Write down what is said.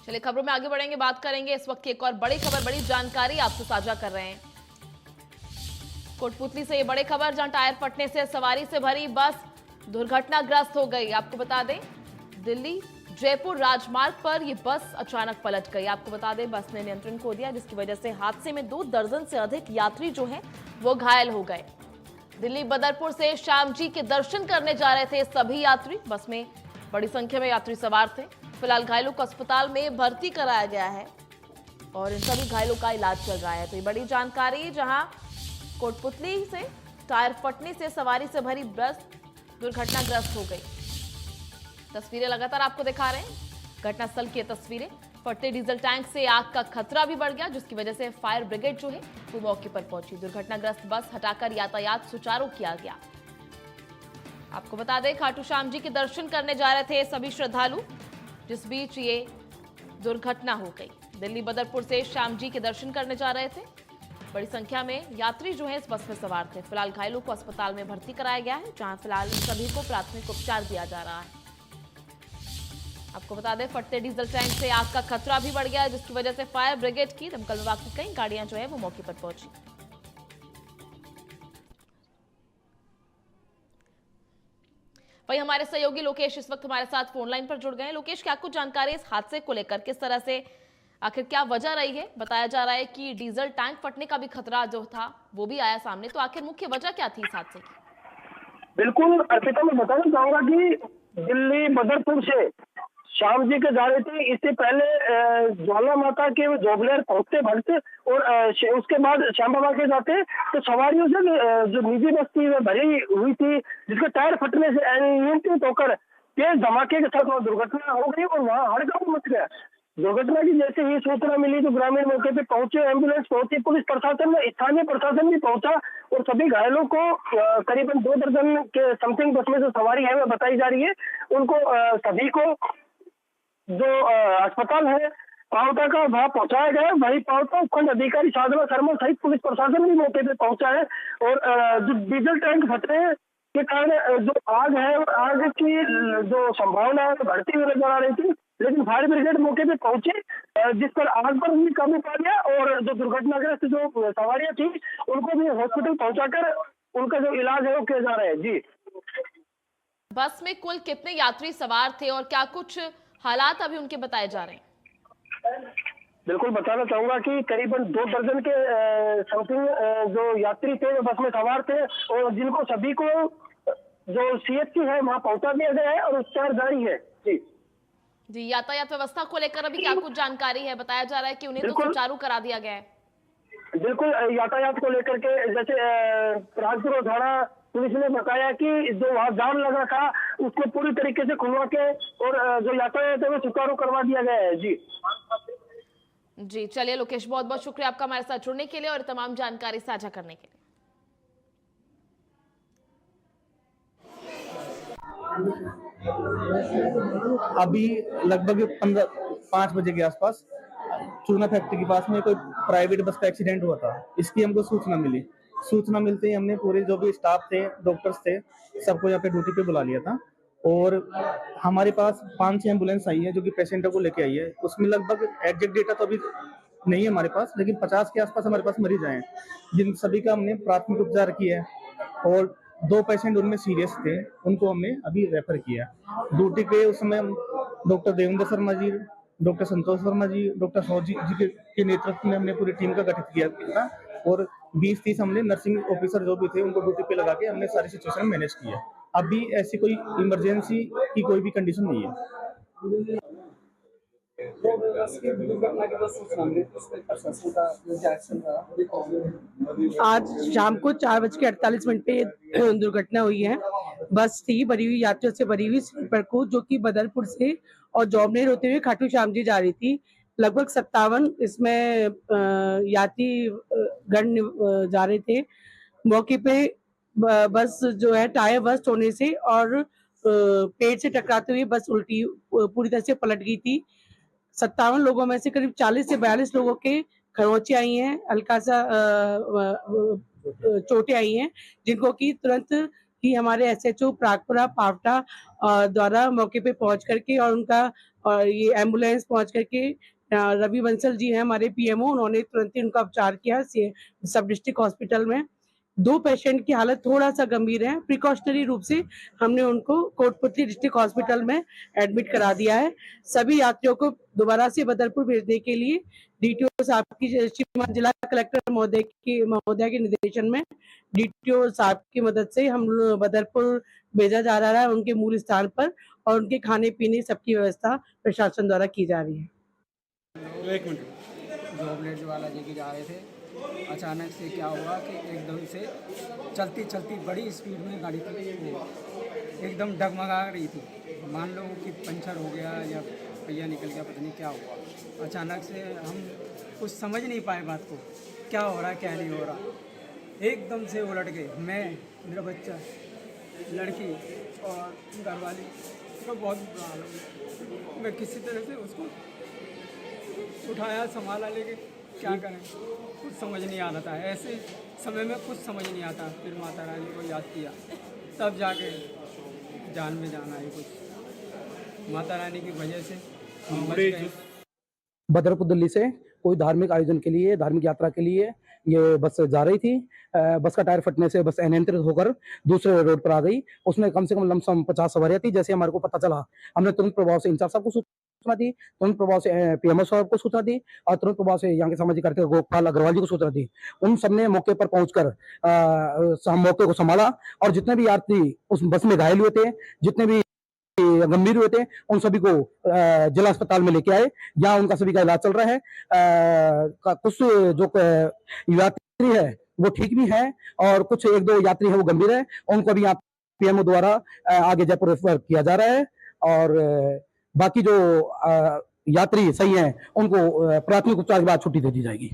चलिए खबरों में आगे बढ़ेंगे, बात करेंगे इस वक्त की एक और बड़ी खबर, बड़ी जानकारी आपसे साझा कर रहे हैं। कोटपुतली से ये बड़ी खबर, जहां टायर फटने से सवारी से भरी बस दुर्घटनाग्रस्त हो गई। आपको बता दें, दिल्ली जयपुर राजमार्ग पर यह बस अचानक पलट गई। आपको बता दें, बस ने नियंत्रण खो दिया, जिसकी वजह से हादसे में 2 दर्जन से अधिक यात्री जो हैं वो घायल हो गए। दिल्ली बदरपुर से श्याम जी के दर्शन करने जा रहे थे सभी यात्री। बस में बड़ी संख्या में यात्री सवार थे। फिलहाल घायलों को अस्पताल में भर्ती कराया गया है और इन सभी घायलों का इलाज चल रहा है। तो ये बड़ी जानकारी, जहां कोटपुतली से टायर फटने से सवारी से भरी बस दुर्घटनाग्रस्त हो गई। तस्वीरें लगातार आपको दिखा रहे हैं, घटनास्थल की तस्वीरें। फटते डीजल टैंक से आग का खतरा भी बढ़ गया, जिसकी वजह से फायर ब्रिगेड जो है वो मौके पर पहुंची। दुर्घटनाग्रस्त बस हटाकर यातायात सुचारू किया गया। आपको बता दें, खाटू श्याम जी के दर्शन करने जा रहे थे सभी श्रद्धालु, जिस बीच ये दुर्घटना हो गई। दिल्ली बदरपुर से श्याम जी के दर्शन करने जा रहे थे। बड़ी संख्या में यात्री जो है इस बस में सवार थे। फिलहाल घायलों को अस्पताल में भर्ती कराया गया है, जहां फिलहाल सभी को प्राथमिक उपचार दिया जा रहा है। आपको बता दें, फटते डीजल टैंक से आग का खतरा भी बढ़ गया है, जिसकी वजह से फायर ब्रिगेड की, दमकल विभाग की कई गाड़ियां जो है वो मौके पर पहुंची। वहीं हमारे सहयोगी लोकेश इस वक्त हमारे साथ फोन लाइन पर जुड़ गए हैं। लोकेश, क्या कुछ जानकारी इस हादसे को लेकर, किस तरह से, आखिर क्या वजह रही है? बताया जा रहा है कि डीजल टैंक फटने का भी खतरा जो था वो भी आया सामने, तो आखिर मुख्य वजह क्या थी इस हादसे की? बिल्कुल अर्पिता, मैं बताना चाहूंगा कि दिल्ली बदरपुर से श्याम जी के जा रहे थे। इससे पहले ज्वाला माता के जोबनेर पहुंचते भरते और उसके बाद श्याम बाबा के जाते, तो सवारियों से जो निजी बस थी वह भरी हुई थी, जिसके टायर फटने से अनियंत्रित होकर तेज धमाके के साथ वह दुर्घटना हो गई और वहां हड़कंप मच गया। दुर्घटना की जैसे ही सूचना मिली तो ग्रामीण मौके पे पहुंचे, एम्बुलेंस पहुंची, पुलिस प्रशासन, स्थानीय प्रशासन भी पहुंचा और सभी घायलों को करीबन 2 दर्जन के समथिंग बस में जो सवारी है वह बताई जा रही है, उनको सभी को जो अस्पताल है पावटा का वहां पहुंचाया गया है। वही पावटा उपखंड अधिकारी साधना शर्मा सहित पुलिस प्रशासन भी मौके पे पहुंचा है और जो डीजल टैंक फटने के कारण जो आग है, आग की जो संभावना है बढ़ती हुई नजर आ रही थी, लेकिन फायर ब्रिगेड मौके पे पहुंचे, जिस पर आग पर भी काबू पा लिया और जो दुर्घटनाग्रस्त जो सवारियां थी उनको भी हॉस्पिटल पहुंचाकर उनका जो इलाज है वो किया जा रहा है। जी, बस में कुल कितने यात्री सवार थे और क्या कुछ हालात अभी उनके बताए जा रहे हैं? बिल्कुल बताना चाहूंगा कि करीबन 2 दर्जन के समथिंग जो यात्री थे वो बस में सवार थे और जिनको सभी को जो सीएचसी है वहां पहुंचा दिया गया है और उपचार जारी है। जी, जी, यातायात व्यवस्था को लेकर अभी क्या कुछ जानकारी है? बताया जा रहा है कि उन्हें तो बिल्कुल सुचारू करा दिया गया है। बिल्कुल यातायात को लेकर के जैसे राजपुर और थाना पुलिस ने बताया कि जो वहां जाम लगा था उसको पूरी तरीके से खुलवा के और जो यातायात है वो सुचारू करवा दिया गया है। जी, जी, चलिए लोकेश, बहुत बहुत शुक्रिया आपका हमारे साथ जुड़ने के लिए और तमाम जानकारी साझा करने के लिए। अभी लगभग 5 बजे के आसपास चूना फैक्ट्री के पास में कोई प्राइवेट बस का एक्सीडेंट हुआ था। इसकी हमको सूचना मिली। सूचना मिलते ही हमने पूरे जो भी स्टाफ थे, डॉक्टर्स थे, सबको यहाँ पे ड्यूटी पे बुला लिया था और हमारे पास 5-6 एम्बुलेंस आई है जो कि पेशेंटों को लेके आई है। उसमें लगभग एग्जैक्ट डेटा तो अभी नहीं है हमारे पास, लेकिन 50 के आसपास हमारे पास मरीज आए हैं, जिन सभी का हमने प्राथमिक उपचार किया है और 2 पेशेंट उनमें सीरियस थे, उनको हमने अभी रेफर किया। ड्यूटी पे उस समय doctor Devendra Sharma ji, doctor Santosh Sharma ji, doctor सौज जी के नेतृत्व में हमने पूरी टीम का गठित किया था और 20-30 हमने नर्सिंग ऑफिसर जो भी थे उनको ड्यूटी पे लगा के हमने सारी सिचुएशन मैनेज किया। अभी ऐसी कोई इमरजेंसी की कोई भी कंडीशन नहीं है। आज शाम को 4:48 पे दुर्घटना हुई है। बस थी भरी हुई यात्रियों से भरी हुई स्लीपर कोच, जो कि बदरपुर से और जौबनेर होते हुए खाटू श्याम जी जा रही थी। लगभग 57 इसमें यात्री गण जा रहे थे। मौके पे बस जो है टायर बस्ट होने से और पेड़ से टकराते हुए बस उल्टी पूरी तरह से पलट गई थी। 57 लोगों में से करीब 40 से 42 लोगों के खरोंचे आई हैं, हल्का सा चोटें आई हैं, जिनको कि तुरंत कि हमारे एसएचओ प्रागपुरा पावटा द्वारा मौके पे पहुंच करके और उनका ये एम्बुलेंस पहुंच करके रवि बंसल जी हैं हमारे पीएमओ, उन्होंने तुरंत ही उनका उपचार किया सब डिस्ट्रिक्ट हॉस्पिटल में। 2 पेशेंट की हालत थोड़ा सा गंभीर है, प्रिकॉशनरी रूप से हमने उनको कोटपुतली डिस्ट्रिक्ट हॉस्पिटल में एडमिट करा दिया है। सभी यात्रियों को दोबारा से बदरपुर भेजने के लिए डीटीओ साहब की श्रीमान जिला कलेक्टर महोदया के निर्देशन में डीटीओ साहब की मदद से हम बदरपुर भेजा जा रहा है उनके मूल स्थान पर, और उनके खाने पीने सबकी व्यवस्था प्रशासन द्वारा की जा रही है। एक मिनट। जॉबलेट वाला लेके जा रहे थे, अचानक से क्या हुआ कि एकदम से चलती चलती बड़ी स्पीड में गाड़ी थी, वो एकदम डगमगा रही थी। मान लो कि पंचर हो गया या पहिया निकल गया, पता नहीं क्या हुआ। अचानक से हम कुछ समझ नहीं पाए बात को, क्या हो रहा है क्या नहीं हो रहा। एकदम से उलट गए, मैं, मेरा बच्चा, लड़की और घरवाली का बहुत बुरा हाल हो गया। मैं किसी तरह से उसको उठाया, संभाला, लेके क्या करें कुछ समझ नहीं आ रहा था। ऐसे समय में कुछ समझ नहीं आता, फिर माता रानी को याद किया, तब जाके जान में जान आई। कुछ माता रानी की वजह से हम बच गए। बदरपुर दिल्ली से कोई धार्मिक आयोजन के लिए, धार्मिक यात्रा के लिए ये बस जा रही थी। बस का टायर फटने से बस अनियंत्रित होकर दूसरे रोड पर आ गई। उसमें कम से कम लमसम 50 सवारियां थी। जैसे हमारे को पता चला, हमने तुरंत प्रभाव से इंचार्ज साहब को सूचना दी, तुरंत प्रभाव से पीएमओ साहब को सूचना दी और तुरंत प्रभाव से यहाँ के सामाजिक कार्यकर्ता गोपाल अग्रवाल जी को सूचना दी। उन सबने मौके पर पहुंचकर मौके को संभाला और जितने भी यात्री उस बस में घायल हुए थे, जितने भी गंभीर हुए थे, उन सभी को जिला अस्पताल में लेके आए। यहाँ उनका सभी का इलाज चल रहा है। कुछ जो यात्री है वो ठीक भी है और कुछ 1-2 यात्री है वो गंभीर है। उनको भी यहाँ पीएमओ द्वारा आगे जयपुर रेफर किया जा रहा है और बाकी जो यात्री सही हैं उनको प्राथमिक उपचार के बाद छुट्टी दे दी जाएगी।